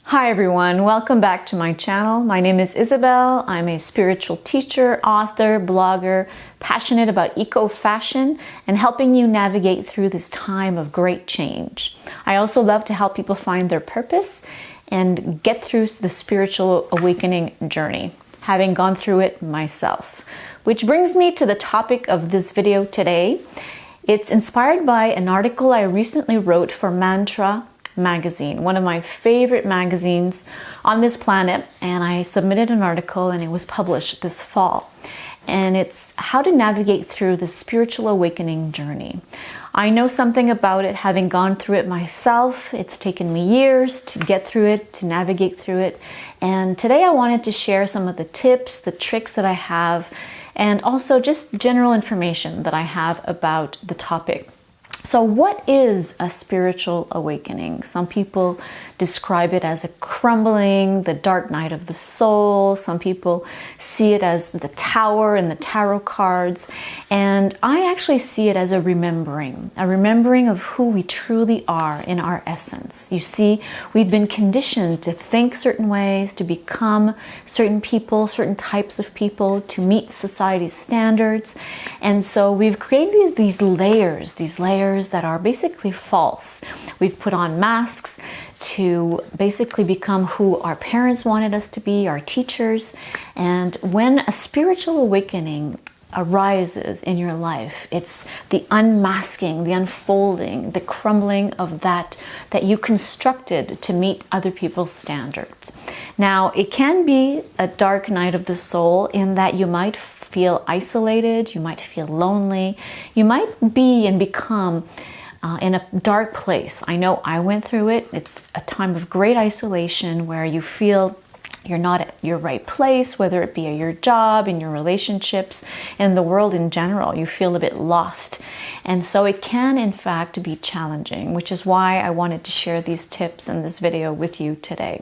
Hi everyone, welcome back to my channel. My name is Isabel. I'm a spiritual teacher, author, blogger, passionate about eco-fashion and helping you navigate through this time of great change. I also love to help people find their purpose and get through the spiritual awakening journey, having gone through it myself. Which brings me to the topic of this video today. It's inspired by an article I recently wrote for Mantra magazine, one of my favorite magazines on this planet, and I submitted an article and it was published this fall. And it's how to navigate through the spiritual awakening journey. I know something about it, having gone through it myself. It's taken me years to get through it, to navigate through it. And today I wanted to share some of the tips, the tricks that I have, and also just general information that I have about the topic. So what is a spiritual awakening? Some people describe it as a crumbling, the dark night of the soul. Some people see it as the tower in the tarot cards. And I actually see it as a remembering of who we truly are in our essence. You see, we've been conditioned to think certain ways, to become certain people, certain types of people, to meet society's standards. And so we've created these layers that are basically false. We've put on masks to basically become who our parents wanted us to be, our teachers. And when a spiritual awakening arises in your life, it's the unmasking, the unfolding, the crumbling of that you constructed to meet other people's standards. Now, it can be a dark night of the soul in that you might feel isolated, you might feel lonely, you might be and become in a dark place. I know I went through it. It's a time of great isolation where you feel you're not at your right place, whether it be at your job, in your relationships, in the world in general. You feel a bit lost. And so it can, in fact, be challenging, which is why I wanted to share these tips in this video with you today.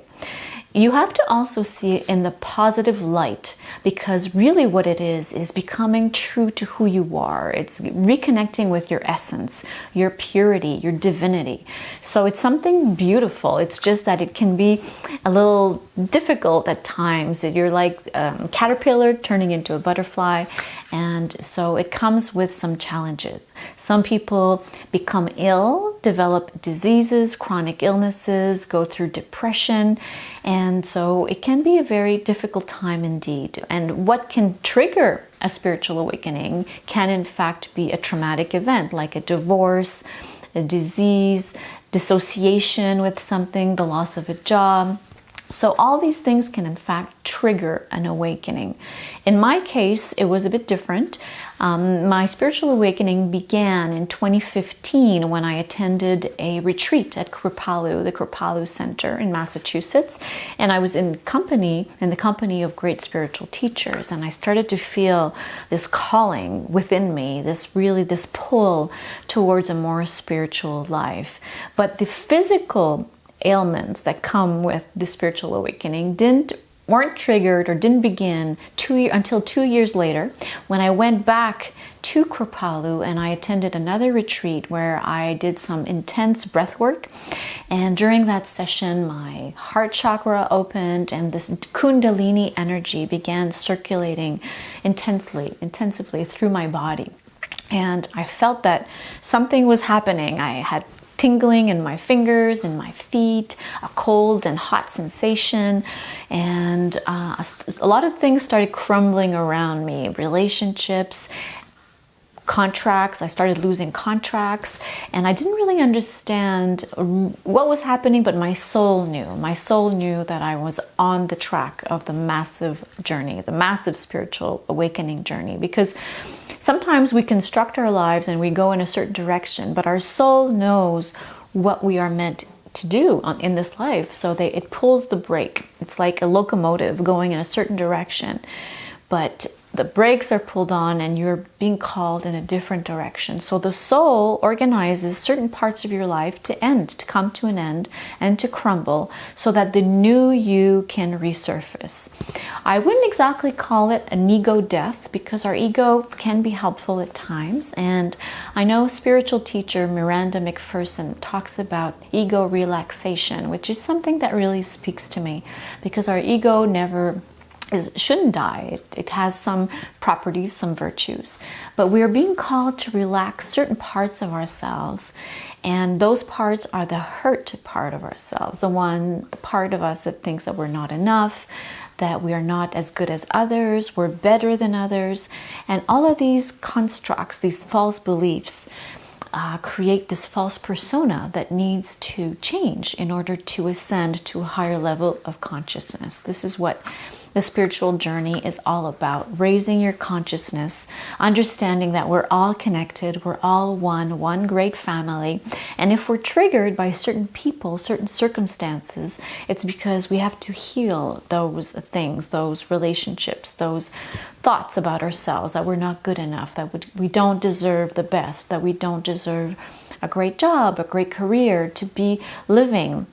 You have to also see it in the positive light, because really what it is becoming true to who you are. It's reconnecting with your essence, your purity, your divinity. So it's something beautiful. It's just that it can be a little difficult at times. You're like a caterpillar turning into a butterfly. And so it comes with some challenges. Some people become ill, develop diseases, chronic illnesses, go through depression. And so it can be a very difficult time indeed. And what can trigger a spiritual awakening can in fact be a traumatic event like a divorce, a disease, dissociation with something, the loss of a job. So all these things can in fact trigger an awakening. In my case, it was a bit different. My spiritual awakening began in 2015 when I attended a retreat at Kripalu, the Kripalu Center in Massachusetts. And I was in the company of great spiritual teachers. And I started to feel this calling within me, this pull towards a more spiritual life. But the physical ailments that come with the spiritual awakening weren't triggered or didn't begin until 2 years later, when I went back to Kripalu and I attended another retreat where I did some intense breath work. And during that session, my heart chakra opened and this Kundalini energy began circulating intensively through my body. And I felt that something was happening. I had tingling in my fingers and my feet, a cold and hot sensation, and a lot of things started crumbling around me. Relationships, contracts, I started losing contracts, and I didn't really understand what was happening, but my soul knew. My soul knew that I was on the track of the massive journey, the massive spiritual awakening journey, because sometimes we construct our lives and we go in a certain direction, but our soul knows what we are meant to do in this life. So it pulls the brake. It's like a locomotive going in a certain direction. But the brakes are pulled on and you're being called in a different direction. So the soul organizes certain parts of your life to end, to come to an end and to crumble so that the new you can resurface. I wouldn't exactly call it an ego death because our ego can be helpful at times. And I know spiritual teacher Miranda McPherson talks about ego relaxation, which is something that really speaks to me because our ego shouldn't die. It has some properties, some virtues, but we are being called to relax certain parts of ourselves, and those parts are the hurt part of ourselves, the part of us that thinks that we're not enough, that we are not as good as others, we're better than others, and all of these constructs, these false beliefs, create this false persona that needs to change in order to ascend to a higher level of consciousness. This is what the spiritual journey is all about, raising your consciousness, understanding that we're all connected, we're all one great family. And if we're triggered by certain people, certain circumstances, it's because we have to heal those things, those relationships, those thoughts about ourselves, that we're not good enough, that we don't deserve the best, that we don't deserve a great job, a great career, to be living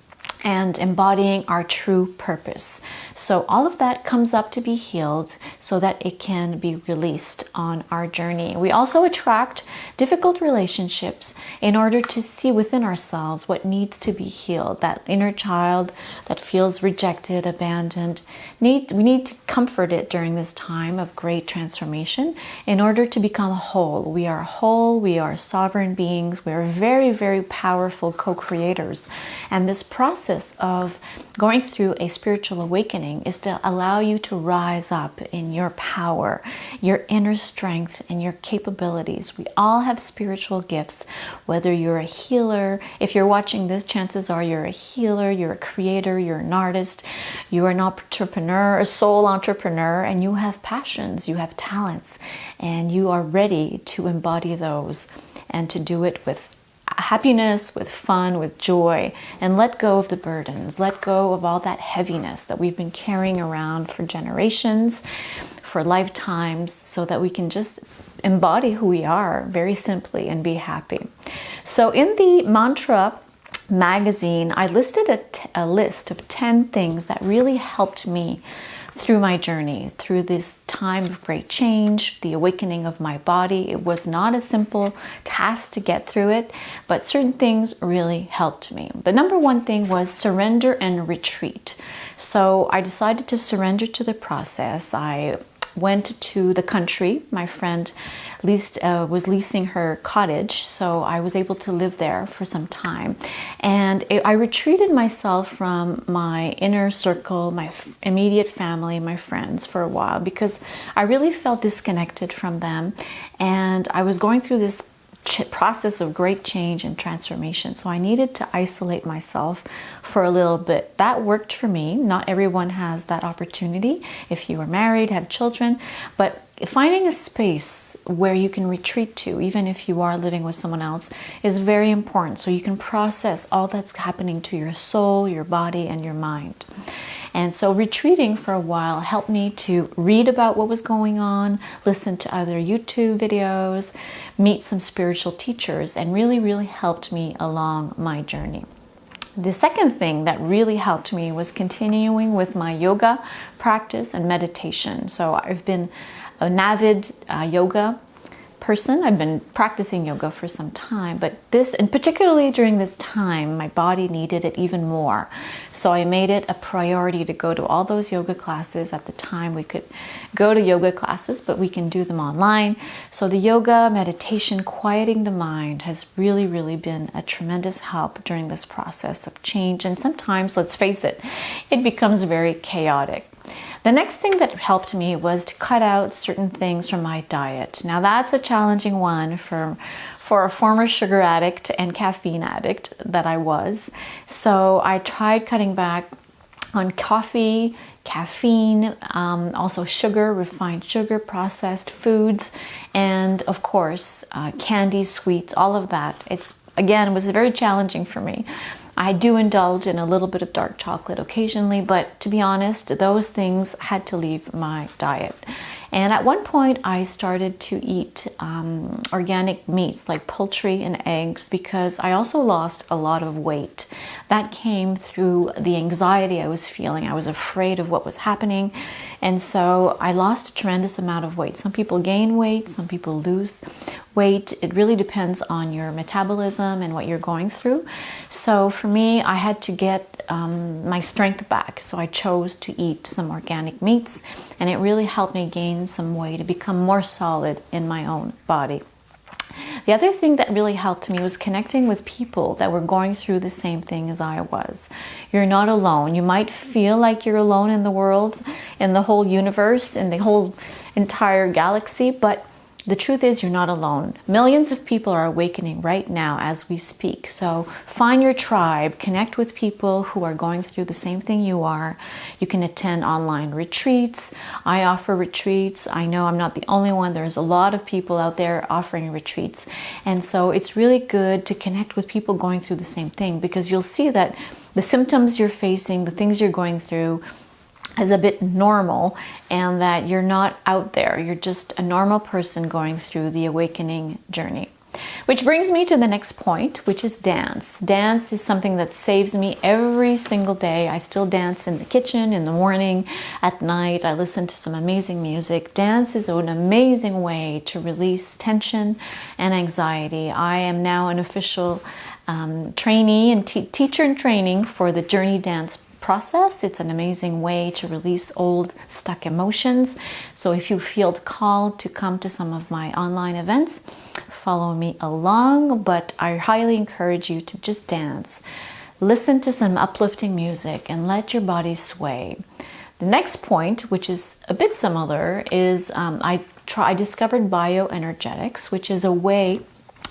and embodying our true purpose. So all of that comes up to be healed so that it can be released on our journey. We also attract difficult relationships in order to see within ourselves what needs to be healed. That inner child that feels rejected, abandoned, we need to comfort it during this time of great transformation in order to become whole. We are whole, we are sovereign beings, we are very, very powerful co-creators. And this process of going through a spiritual awakening is to allow you to rise up in your power, your inner strength, and your capabilities. We all have spiritual gifts, whether you're a healer. If you're watching this, chances are you're a healer, you're a creator, you're an artist, you are an entrepreneur, a soul entrepreneur, and you have passions, you have talents, and you are ready to embody those and to do it with happiness, with fun, with joy, and let go of the burdens, let go of all that heaviness that we've been carrying around for generations, for lifetimes, so that we can just embody who we are very simply and be happy. So in the Mantra magazine, I listed a list of 10 things that really helped me through my journey, through this time of great change, the awakening of my body. It was not a simple task to get through it, but certain things really helped me. The number one thing was surrender and retreat. So I decided to surrender to the process. I went to the country. My friend was leasing her cottage, so I was able to live there for some time. And I retreated myself from my inner circle, my immediate family, my friends for a while, because I really felt disconnected from them. And I was going through this process of great change and transformation. So I needed to isolate myself for a little bit. That worked for me. Not everyone has that opportunity if you are married, have children, but finding a space where you can retreat to, even if you are living with someone else, is very important so you can process all that's happening to your soul, your body, and your mind. And so retreating for a while helped me to read about what was going on, listen to other YouTube videos, meet some spiritual teachers, and really, really helped me along my journey. The second thing that really helped me was continuing with my yoga practice and meditation. So I've been an avid yoga person. I've been practicing yoga for some time, but and particularly during this time, my body needed it even more. So I made it a priority to go to all those yoga classes. At the time, we could go to yoga classes, but we can do them online. So the yoga, meditation, quieting the mind has really, really been a tremendous help during this process of change. And sometimes, let's face it, it becomes very chaotic. The next thing that helped me was to cut out certain things from my diet. Now that's a challenging one for a former sugar addict and caffeine addict that I was. So I tried cutting back on coffee, caffeine, also sugar, refined sugar, processed foods, and of course, candy, sweets, all of that. It was very challenging for me. I do indulge in a little bit of dark chocolate occasionally, but to be honest, those things had to leave my diet. And at one point, I started to eat organic meats like poultry and eggs because I also lost a lot of weight. That came through the anxiety I was feeling. I was afraid of what was happening. And so I lost a tremendous amount of weight. Some people gain weight, some people lose weight. It really depends on your metabolism and what you're going through. So for me, I had to get my strength back. So I chose to eat some organic meats, and it really helped me gain some weight to become more solid in my own body. The other thing that really helped me was connecting with people that were going through the same thing as I was. You're not alone. You might feel like you're alone in the world, in the whole universe, in the whole entire galaxy, but the truth is you're not alone. Millions of people are awakening right now as we speak. So find your tribe, connect with people who are going through the same thing you are. You can attend online retreats. I offer retreats. I know I'm not the only one. There's a lot of people out there offering retreats. And so it's really good to connect with people going through the same thing, because you'll see that the symptoms you're facing, the things you're going through, is a bit normal, and that you're not out there. You're just a normal person going through the awakening journey. Which brings me to the next point, which is dance. Dance is something that saves me every single day. I still dance in the kitchen, in the morning, at night. I listen to some amazing music. Dance is an amazing way to release tension and anxiety. I am now an official trainee and teacher in training for the Journey Dance process. It's an amazing way to release old stuck emotions. So if you feel called to come to some of my online events, follow me along, but I highly encourage you to just dance. Listen to some uplifting music and let your body sway. The next point, which is a bit similar, is I discovered Bioenergetics, which is a way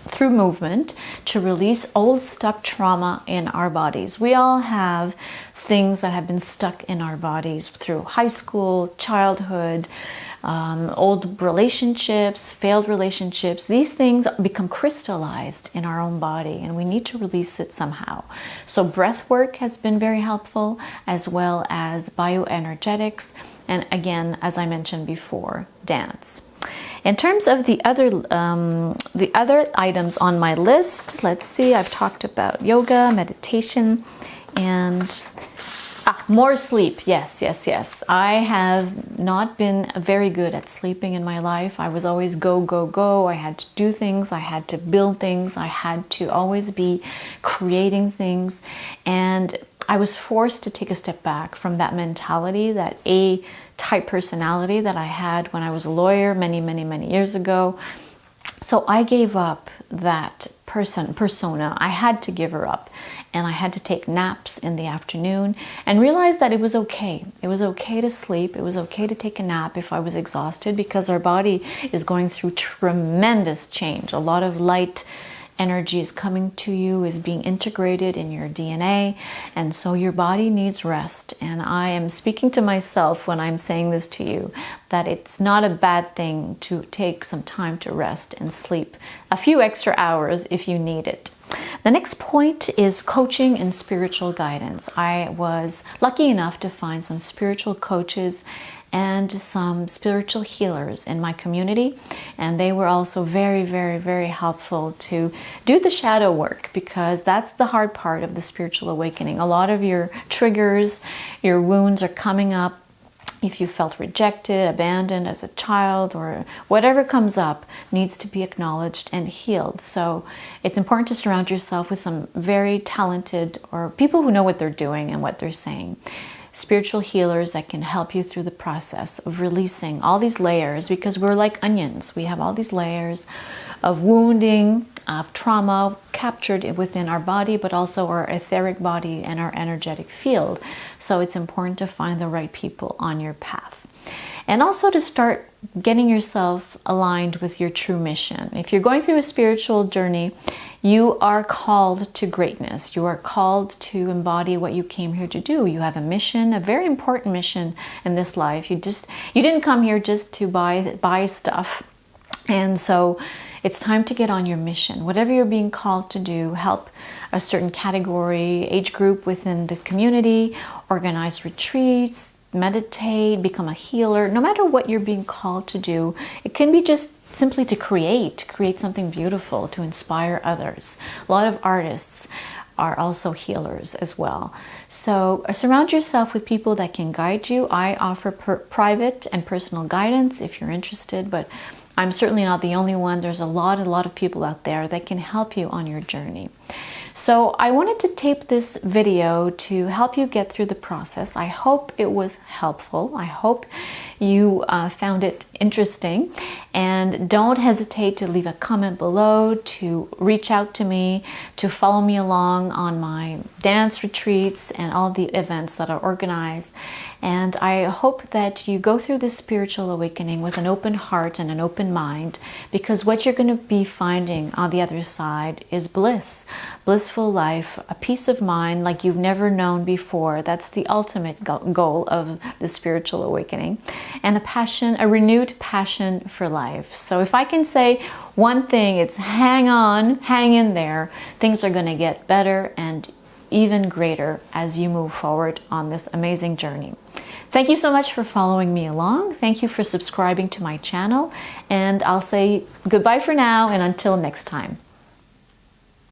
through movement to release old stuck trauma in our bodies. We all have things that have been stuck in our bodies through high school, childhood, old relationships, failed relationships. These things become crystallized in our own body, and we need to release it somehow. So breath work has been very helpful, as well as bioenergetics, and again, as I mentioned before, dance. In terms of the other items on my list, let's see, I've talked about yoga, meditation, and more sleep. Yes. I have not been very good at sleeping in my life. I was always go. I had to do things. I had to build things. I had to always be creating things. And I was forced to take a step back from that mentality, that A-type personality that I had when I was a lawyer many years ago. So I gave up that persona. I had to give her up, and I had to take naps in the afternoon and realize that it was okay. It was okay to sleep. It was okay to take a nap if I was exhausted, because our body is going through tremendous change. A lot of light energy is coming to you, is being integrated in your DNA, and so your body needs rest. And I am speaking to myself when I'm saying this to you, that it's not a bad thing to take some time to rest and sleep a few extra hours if you need it. The next point is coaching and spiritual guidance. I was lucky enough to find some spiritual coaches and some spiritual healers in my community, and they were also very helpful to do the shadow work, because that's the hard part of the spiritual awakening. A lot of your triggers, your wounds are coming up. If you felt rejected, abandoned as a child, or whatever comes up needs to be acknowledged and healed. So it's important to surround yourself with some very talented, or people who know what they're doing and what they're saying. Spiritual healers that can help you through the process of releasing all these layers, because we're like onions. We have all these layers of wounding, of trauma captured within our body, but also our etheric body and our energetic field. So it's important to find the right people on your path. And also to start getting yourself aligned with your true mission. If you're going through a spiritual journey, you are called to greatness. You are called to embody what you came here to do. You have a mission, a very important mission in this life. You didn't come here just to buy stuff. And so it's time to get on your mission. Whatever you're being called to do, help a certain category, age group within the community, organize retreats, meditate, become a healer, no matter what you're being called to do. It can be just simply to create something beautiful, to inspire others. A lot of artists are also healers as well. So surround yourself with people that can guide you. I offer private and personal guidance if you're interested, but I'm certainly not the only one. There's a lot of people out there that can help you on your journey. So I wanted to tape this video to help you get through the process. I hope it was helpful. I hope you found it interesting. And don't hesitate to leave a comment below, to reach out to me, to follow me along on my dance retreats and all the events that are organized. And I hope that you go through this spiritual awakening with an open heart and an open mind, because what you're going to be finding on the other side is bliss, blissful life, a peace of mind like you've never known before. That's the ultimate goal of the spiritual awakening, and a renewed passion for life. So if I can say one thing, it's hang on, hang in there. Things are going to get better and even greater as you move forward on this amazing journey. Thank you so much for following me along. Thank you for subscribing to my channel. And I'll say goodbye for now and until next time.